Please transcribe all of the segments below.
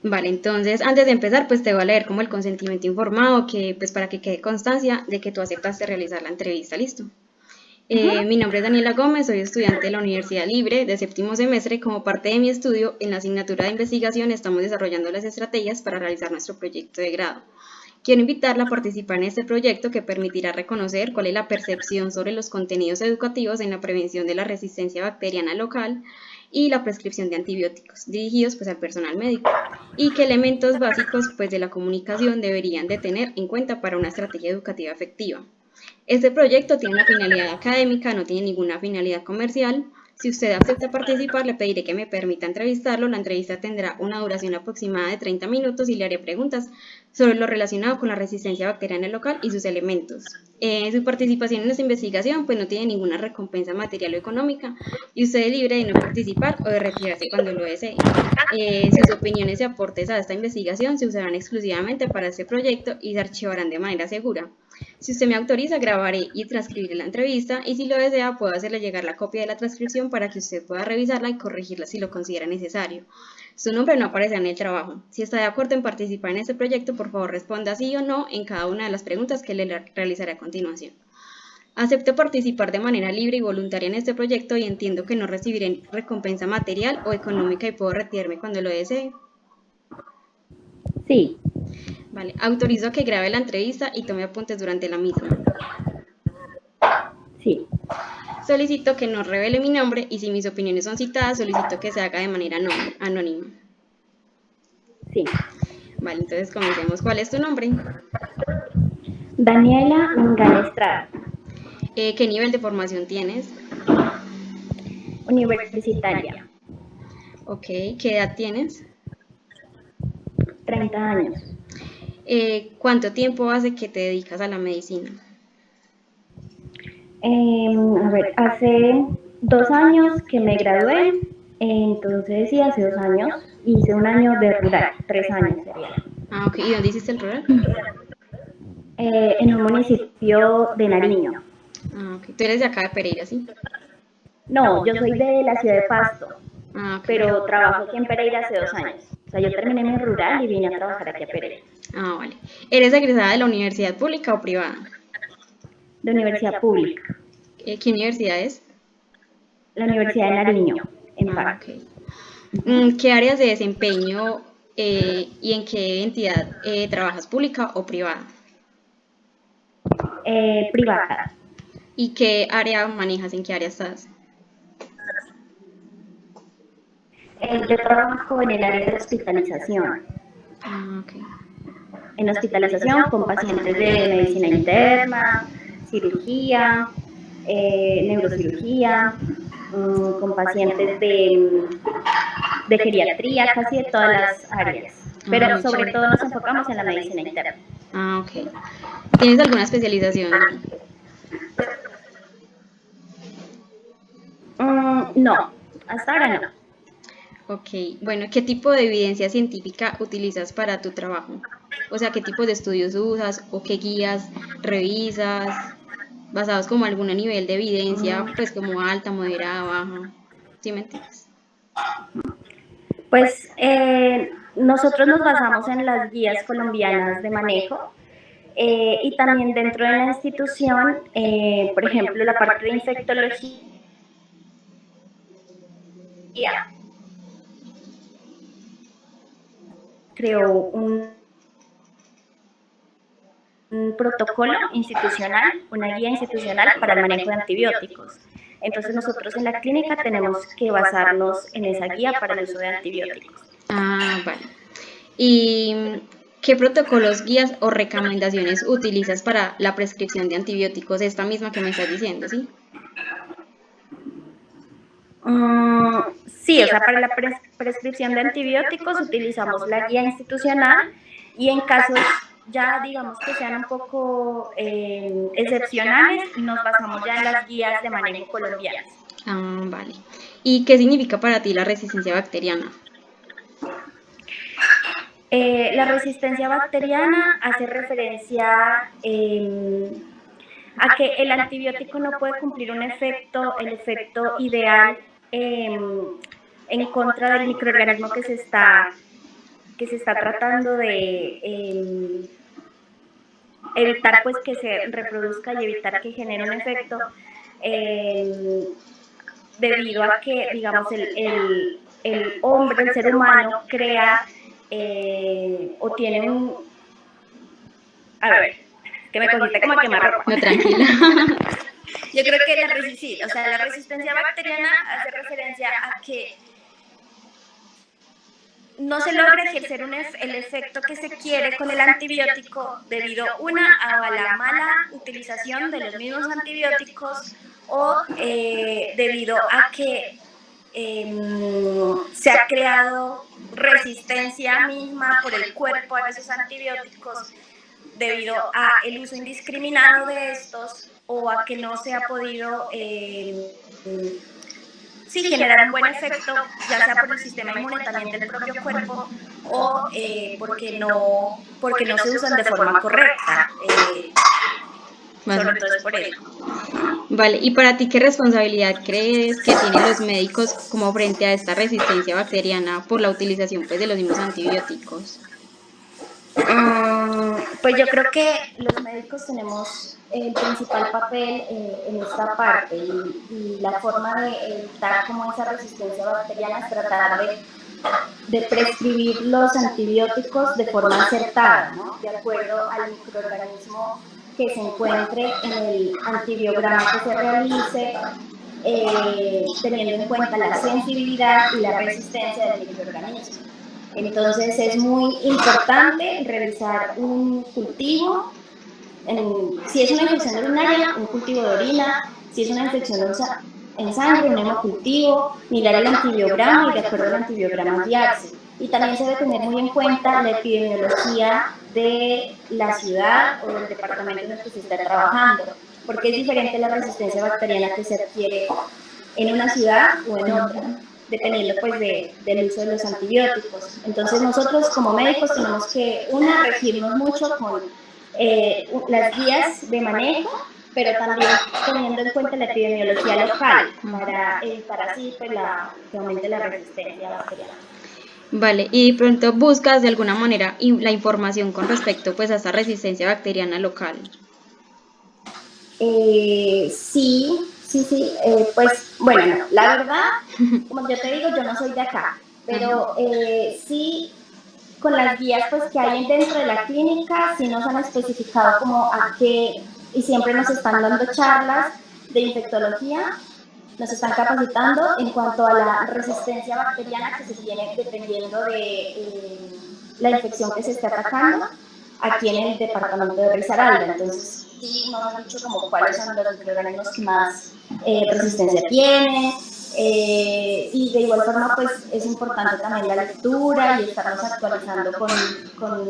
Vale, entonces antes de empezar, pues te voy a leer como el consentimiento informado, que pues para que quede constancia de que tú aceptaste realizar la entrevista, ¿listo? Ujú. Mi nombre es Daniela Gómez, soy estudiante de la Universidad Libre de séptimo semestre. Como parte de mi estudio en la asignatura de investigación estamos desarrollando las estrategias para realizar nuestro proyecto de grado. Quiero invitarla a participar en este proyecto que permitirá reconocer cuál es la percepción sobre los contenidos educativos en la prevención de la resistencia bacteriana local y la prescripción de antibióticos dirigidos pues al personal médico y qué elementos básicos pues de la comunicación deberían de tener en cuenta para una estrategia educativa efectiva. Este proyecto tiene una finalidad académica, no tiene ninguna finalidad comercial. Si usted acepta participar, le pediré que me permita entrevistarlo. La entrevista tendrá una duración aproximada de 30 minutos y le haré preguntas sobre lo relacionado con la resistencia bacteriana local y sus elementos. Su participación en esta investigación pues no tiene ninguna recompensa material o económica y usted es libre de no participar o de retirarse cuando lo desee. Sus opiniones y aportes a esta investigación se usarán exclusivamente para este proyecto y se archivarán de manera segura. Si usted me autoriza, grabaré y transcribiré la entrevista y si lo desea, puedo hacerle llegar la copia de la transcripción para que usted pueda revisarla y corregirla si lo considera necesario. Su nombre no aparecerá en el trabajo. Si está de acuerdo en participar en este proyecto, por favor responda sí o no en cada una de las preguntas que le realizaré a continuación. Acepto participar de manera libre y voluntaria en este proyecto y entiendo que no recibiré recompensa material o económica y puedo retirarme cuando lo desee. Sí, Vale, autorizo a que grabe la entrevista y tome apuntes durante la misma. sí, Solicito que no revele mi nombre y si mis opiniones son citadas, solicito que se haga de manera anónima. sí. Vale, entonces comencemos. ¿Cuál es tu nombre? Daniela Ngala Estrada, ¿Qué nivel de formación tienes? universitaria, Ok, ¿qué edad tienes? 30 años. ¿Cuánto tiempo hace que te dedicas a la medicina? A ver, hace 2 años que me gradué, entonces sí, hace 2 años hice un año de rural, 3 años sería, Ah, ok, ¿y dónde hiciste el rural? en un municipio de Nariño. Ah, ok, tú eres de acá de Pereira, ¿sí? No, yo soy de la ciudad de Pasto, Ah, ok. pero trabajo aquí en Pereira hace 2 años. O sea, yo terminé mi rural y vine a trabajar aquí a Pereira, Ah, vale. ¿Eres egresada de la universidad pública o privada? de universidad pública, ¿Qué universidad es? la Universidad de Nariño, en Ah, Pasto. ok. Ujú. ¿Qué áreas de desempeño y en qué entidad trabajas, pública o privada? Privada. ¿Y qué área manejas? ¿En qué área estás? Yo trabajo en el área de hospitalización, Ah, ok. en hospitalización con pacientes de medicina interna, cirugía, neurocirugía, con pacientes de geriatría, casi de todas las áreas. Pero Ah, muy sobre chévere. todo nos enfocamos en la medicina interna. Ah, ok. ¿Tienes alguna especialización? No, hasta ahora no. Ok. Bueno, ¿qué tipo de evidencia científica utilizas para tu trabajo? O sea, ¿qué tipo de estudios usas o qué guías revisas? Basados como algún nivel de evidencia, pues como alta, moderada, baja. ¿Sí me entiendes? Pues nosotros nos basamos en las guías colombianas de manejo y también dentro de la institución, por ejemplo, la parte de infectología creó un protocolo institucional, una guía institucional para el manejo de antibióticos. Entonces nosotros en la clínica tenemos que basarnos en esa guía para el uso de antibióticos. Ah, vale. ¿Y qué protocolos, guías o recomendaciones utilizas para la prescripción de antibióticos? Esta misma que me estás diciendo, ¿sí? Sí, o sea, para la prescripción de antibióticos utilizamos la guía institucional y en casos ya digamos que sean un poco excepcionales, nos basamos ya en las guías de manejo colombianas. Ah, vale. ¿Y qué significa para ti la resistencia bacteriana? La resistencia bacteriana hace referencia a que el antibiótico no puede cumplir el efecto ideal en contra del microorganismo que se está que se está tratando de evitar pues que se reproduzca y evitar que genere un efecto debido a que, digamos, el hombre, el ser humano, crea o tiene un... A ver, que me cogiste como a quemarropa. No, tranquila. Yo creo que la resistencia bacteriana hace referencia a que no se logra ejercer el efecto que se quiere con el antibiótico debido a la mala utilización de los mismos antibióticos o debido a que se ha creado resistencia misma por el cuerpo a esos antibióticos debido a el uso indiscriminado de estos o a que no se ha podido generar un buen efecto, ya sea por el sistema inmune también del propio cuerpo o porque no se usan de forma correcta. Sobre todo es por eso. Vale, ¿y para ti qué responsabilidad crees que tienen los médicos como frente a esta resistencia bacteriana por la utilización pues de los mismos antibióticos? Pues yo creo que los médicos tenemos el principal papel en esta parte y la forma de evitar como esa resistencia bacteriana es tratar de prescribir los antibióticos de forma acertada, ¿no? De acuerdo al microorganismo que se encuentre en el antibiograma que se realice, teniendo en cuenta la sensibilidad y la resistencia del microorganismo. Entonces es muy importante revisar un cultivo, si es una infección urinaria, un cultivo de orina, si es una infección en sangre, un hemocultivo, mirar el antibiograma y de acuerdo al antibiograma guiarse. Y también se debe tener muy en cuenta la epidemiología de la ciudad o del departamento en el que se está trabajando, porque es diferente la resistencia bacteriana que se adquiere en una ciudad o en otra, dependiendo pues del uso de los antibióticos. Entonces nosotros como médicos tenemos que, regirnos mucho con las guías de manejo, pero también teniendo en cuenta la epidemiología local para evitar así pues, que aumente la resistencia bacteriana. Vale, y de pronto buscas de alguna manera la información con respecto pues a esta resistencia bacteriana local. Sí, pues bueno, no, la verdad, como yo te digo, yo no soy de acá, pero sí, con las guías pues que hay dentro de la clínica, sí nos han especificado como a qué, y siempre nos están dando charlas de infectología, nos están capacitando en cuanto a la resistencia bacteriana que se tiene dependiendo de la infección que se esté atacando aquí en el departamento de Risaralda. Entonces, sí nos han dicho como cuáles son los microorganismos que más resistencia tienen, y de igual forma pues es importante también la lectura y estarnos actualizando con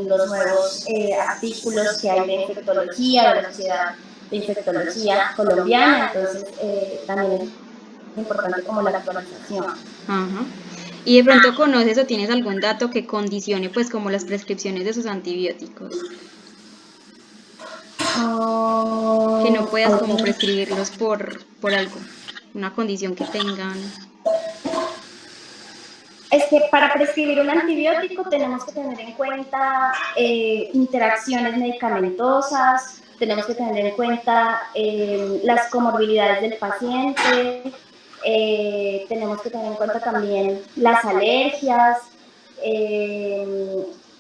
los nuevos artículos que hay de infectología, de la Sociedad de Infectología Colombiana, entonces también es importante como la actualización. Ajá. ¿Y de pronto conoces o tienes algún dato que condicione pues como las prescripciones de sus antibióticos? Que no puedas como prescribirlos por algo, una condición que tengan. Es que para prescribir un antibiótico tenemos que tener en cuenta interacciones medicamentosas, tenemos que tener en cuenta las comorbilidades del paciente, tenemos que tener en cuenta también las alergias,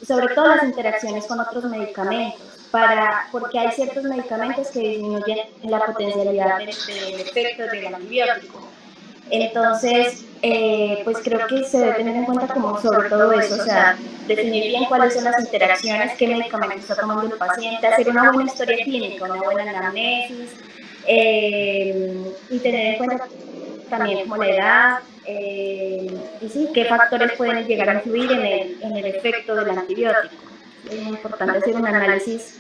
sobre todo las interacciones con otros medicamentos, porque hay ciertos medicamentos que disminuyen la potencialidad del efecto del antibiótico. Entonces, pues creo que se debe tener en cuenta como sobre todo eso, o sea, definir bien cuáles son las interacciones, qué medicamento está tomando el paciente, hacer una buena historia clínica, una buena anamnesis, y tener en cuenta también como la edad, y sí, qué factores pueden llegar a influir en el efecto del antibiótico. Es muy importante hacer un análisis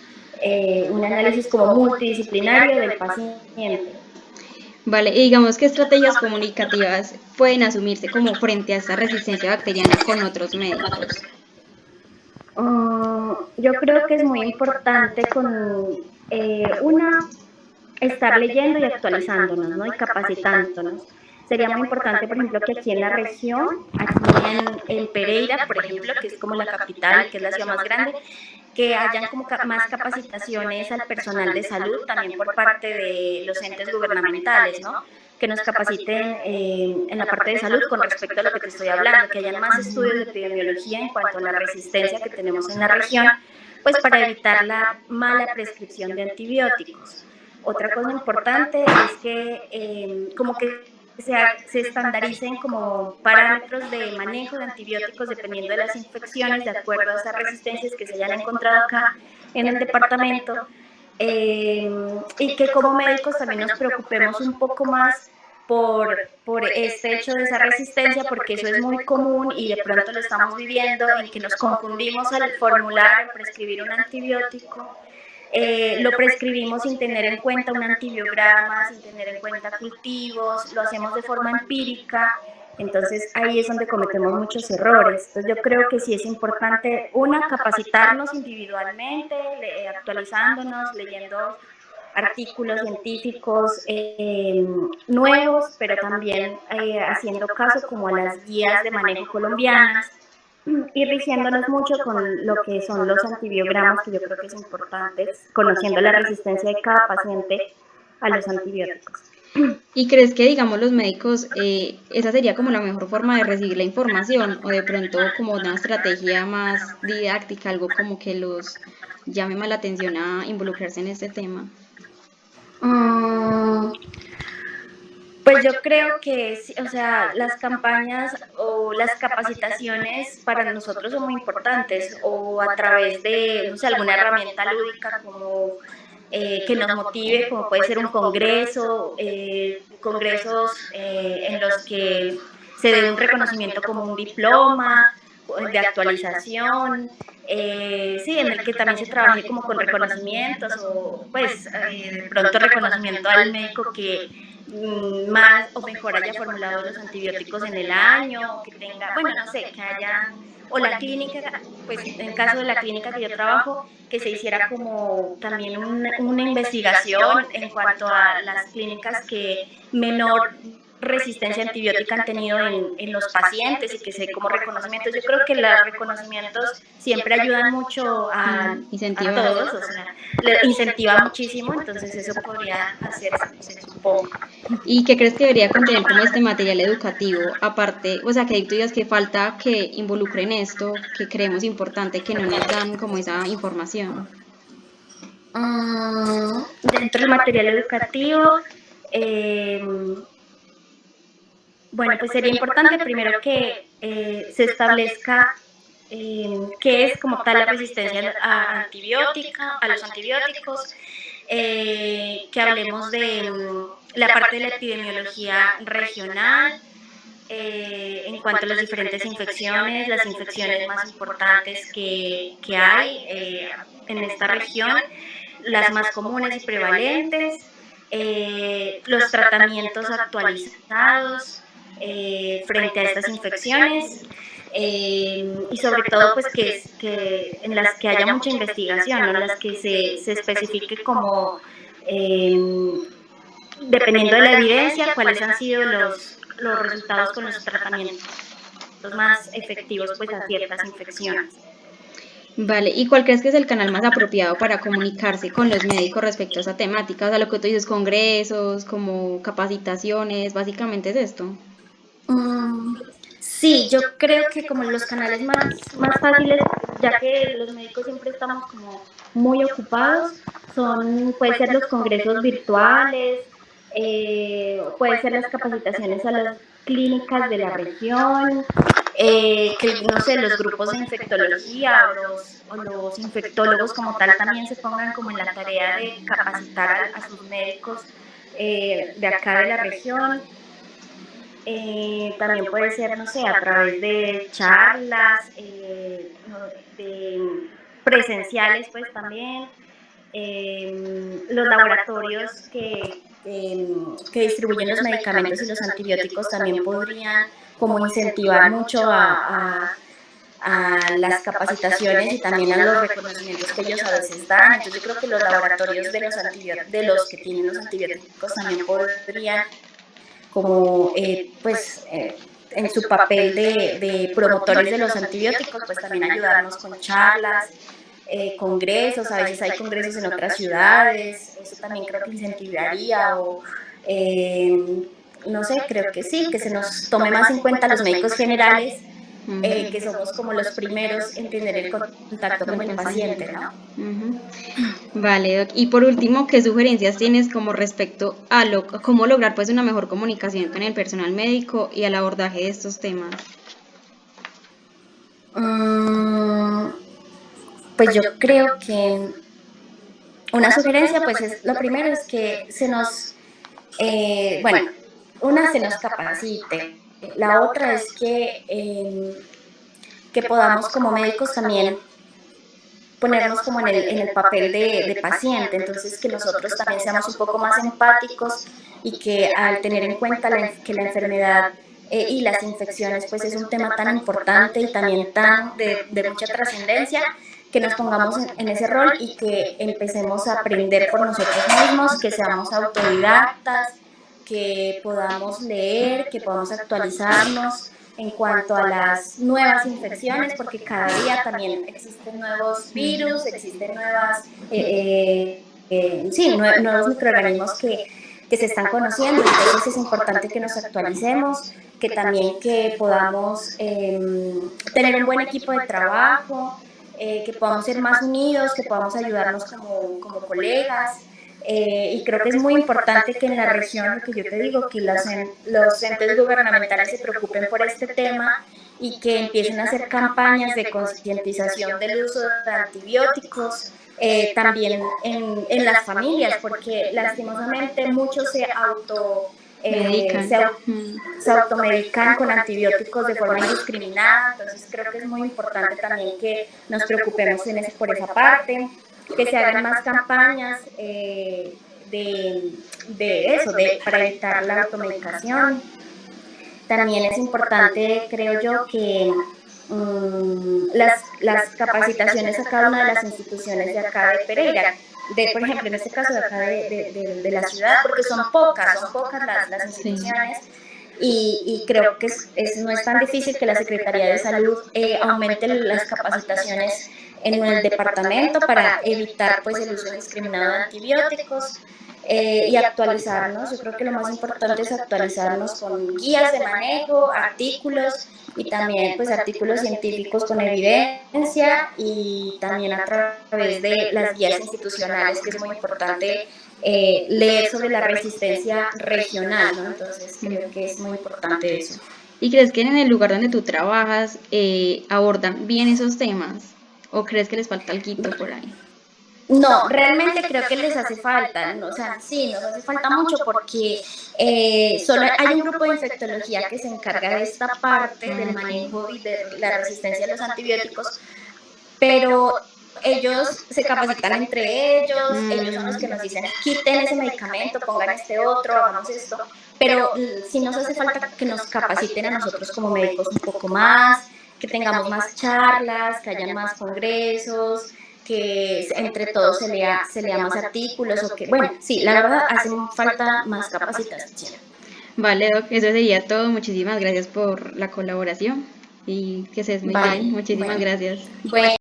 como multidisciplinario del paciente. Vale, y digamos qué estrategias comunicativas pueden asumirse como frente a esta resistencia bacteriana con otros médicos. Yo creo que es muy importante estar leyendo y actualizándonos, ¿no? Y capacitándonos. Sería muy importante, por ejemplo, que aquí en la región, aquí en Pereira, por ejemplo, que es como la capital, que es la ciudad más grande, que hayan como más capacitaciones al personal de salud, también por parte de los entes gubernamentales, ¿no? Que nos capaciten en la parte de salud con respecto a lo que te estoy hablando, que hayan más estudios de epidemiología en cuanto a la resistencia que tenemos en la región, pues para evitar la mala prescripción de antibióticos. Otra cosa importante es que como que se estandaricen como parámetros de manejo de antibióticos dependiendo de las infecciones, de acuerdo a esas resistencias que se hayan encontrado acá en el departamento, y que como médicos también nos preocupemos un poco más por este hecho de esa resistencia, porque eso es muy común y de pronto lo estamos viviendo, en que nos confundimos al formular o prescribir un antibiótico. Lo prescribimos sin tener en cuenta un antibiograma, sin tener en cuenta cultivos, lo hacemos de forma empírica, entonces ahí es donde cometemos muchos errores. Entonces yo creo que sí es importante, una, capacitarnos individualmente, actualizándonos, leyendo artículos científicos nuevos, pero también haciendo caso como a las guías de manejo colombianas y rigiéndonos mucho con lo que son los antibiogramas, que yo creo que es importante, conociendo la resistencia de cada paciente a los antibióticos. ¿Y crees que, digamos, los médicos, esa sería como la mejor forma de recibir la información o de pronto como una estrategia más didáctica, algo como que los llame más la atención a involucrarse en este tema? Pues yo creo que, o sea, las campañas o las capacitaciones para nosotros son muy importantes, o a través de, no sé, alguna herramienta lúdica como que nos motive, como puede ser un congreso, congresos en los que se dé un reconocimiento como un diploma de actualización, sí, en el que también se trabaje como con reconocimientos o pues de pronto reconocimiento al médico que más o mejor haya formulado los antibióticos en el año, que tenga, bueno, no sé, que haya, o la clínica, pues en caso de la clínica que yo trabajo, que se hiciera como también una investigación en cuanto a las clínicas que menor resistencia antibiótica han tenido en los pacientes y que se como reconocimientos. Yo creo que los reconocimientos siempre ayudan mucho a todos, o sea, le incentiva muchísimo, entonces eso podría hacerse, supongo. ¿Y qué crees que debería contener como este material educativo? Aparte, o sea, que tú digas que falta que involucren esto, que creemos importante, que no nos dan como esa información. Dentro del material educativo, bueno, pues sería importante primero que se establezca qué es como tal la resistencia antibiótica, a los antibióticos, que hablemos de la parte de la epidemiología regional, en cuanto a las diferentes infecciones, las infecciones más importantes que hay en esta región, las más comunes y prevalentes, los tratamientos actualizados frente a estas infecciones, y sobre todo pues que en las que haya mucha investigación, ¿no? En las que se especifique como dependiendo de la evidencia cuáles han sido los resultados con los tratamientos más efectivos pues a ciertas infecciones. Vale, ¿y cuál crees que es el canal más apropiado para comunicarse con los médicos respecto a esa temática? O sea, lo que tú dices, congresos, como capacitaciones, básicamente es esto. Sí, yo creo que como los canales más fáciles, ya que los médicos siempre estamos como muy ocupados, puede ser los congresos virtuales, puede ser las capacitaciones a las clínicas de la región, que no sé, los grupos de infectología o los infectólogos como tal también se pongan como en la tarea de capacitar a sus médicos de acá de la región. También puede ser, no sé, a través de charlas, de presenciales, pues también. Los laboratorios que distribuyen los medicamentos y los antibióticos también podrían como incentivar mucho a las capacitaciones y también a los reconocimientos que ellos a veces dan. Entonces yo creo que los laboratorios de los que tienen los antibióticos también podrían como pues en su papel de promotores de los antibióticos, pues también ayudarnos con charlas, congresos, a veces hay congresos en otras ciudades, eso también creo que incentivaría o no sé, creo que sí, que se nos tome más en cuenta los médicos generales, que somos como los primeros en tener el contacto con el paciente, ¿no? Vale, Doc. Y por último, ¿qué sugerencias tienes como respecto a cómo lograr pues una mejor comunicación con el personal médico y al abordaje de estos temas? Pues yo creo que una sugerencia, pues es, lo primero es que se nos, bueno, una se nos capacite, la otra es que podamos como médicos también ponernos como en el papel de paciente, entonces que nosotros también seamos un poco más empáticos y que al tener en cuenta que la enfermedad y las infecciones pues es un tema tan importante y también tan de mucha trascendencia, que nos pongamos en ese rol y que empecemos a aprender por nosotros mismos, que seamos autodidactas, que podamos leer, que podamos actualizarnos en cuanto a las nuevas infecciones, porque cada día también existen nuevos virus, existen nuevos microorganismos que se están conociendo, entonces es importante que nos actualicemos, que también que podamos tener un buen equipo de trabajo, que podamos ser más unidos, que podamos ayudarnos como colegas. Y creo que es muy importante que en la región, lo que yo te digo, que los entes gubernamentales se preocupen por este tema y que empiecen a hacer campañas de concientización del uso de antibióticos, también en las familias, porque lastimosamente muchos Medican. se automedican con antibióticos de forma indiscriminada, entonces creo que es muy importante también que nos preocupemos por esa parte, que se hagan más campañas para evitar la automedicación. También es importante, creo yo, que las capacitaciones a cada una de las instituciones de acá de Pereira, por ejemplo, en este caso de acá de la ciudad, porque son pocas las instituciones, y creo que no es tan difícil que la Secretaría de Salud aumente las capacitaciones en el departamento para evitar pues el uso indiscriminado de antibióticos, y actualizarnos. Yo creo que lo más importante es actualizarnos con guías de manejo, artículos y también pues artículos científicos con evidencia, y también a través de las guías institucionales, que es muy importante leer sobre la resistencia regional, ¿no? Entonces creo que es muy importante eso. ¿Y crees que en el lugar donde tú trabajas abordan bien esos temas? ¿O crees que les falta algo por ahí? No, realmente creo que les hace falta, ¿no? O sea, sí, nos hace falta mucho porque solo hay un grupo de infectología que se encarga de esta parte del manejo y de la resistencia a los antibióticos, pero ellos se capacitan entre ellos son los que nos dicen, quiten ese medicamento, pongan este otro, hagamos esto, pero sí nos hace falta que nos capaciten a nosotros como médicos un poco más, que tengamos más charlas, que haya más congresos, que entre todos se lea más artículos, o que, bueno, sí, la verdad hace falta más capacitación. Vale, Doc, eso sería todo. Muchísimas gracias por la colaboración y que estés muy bien. Muchísimas gracias. Bueno.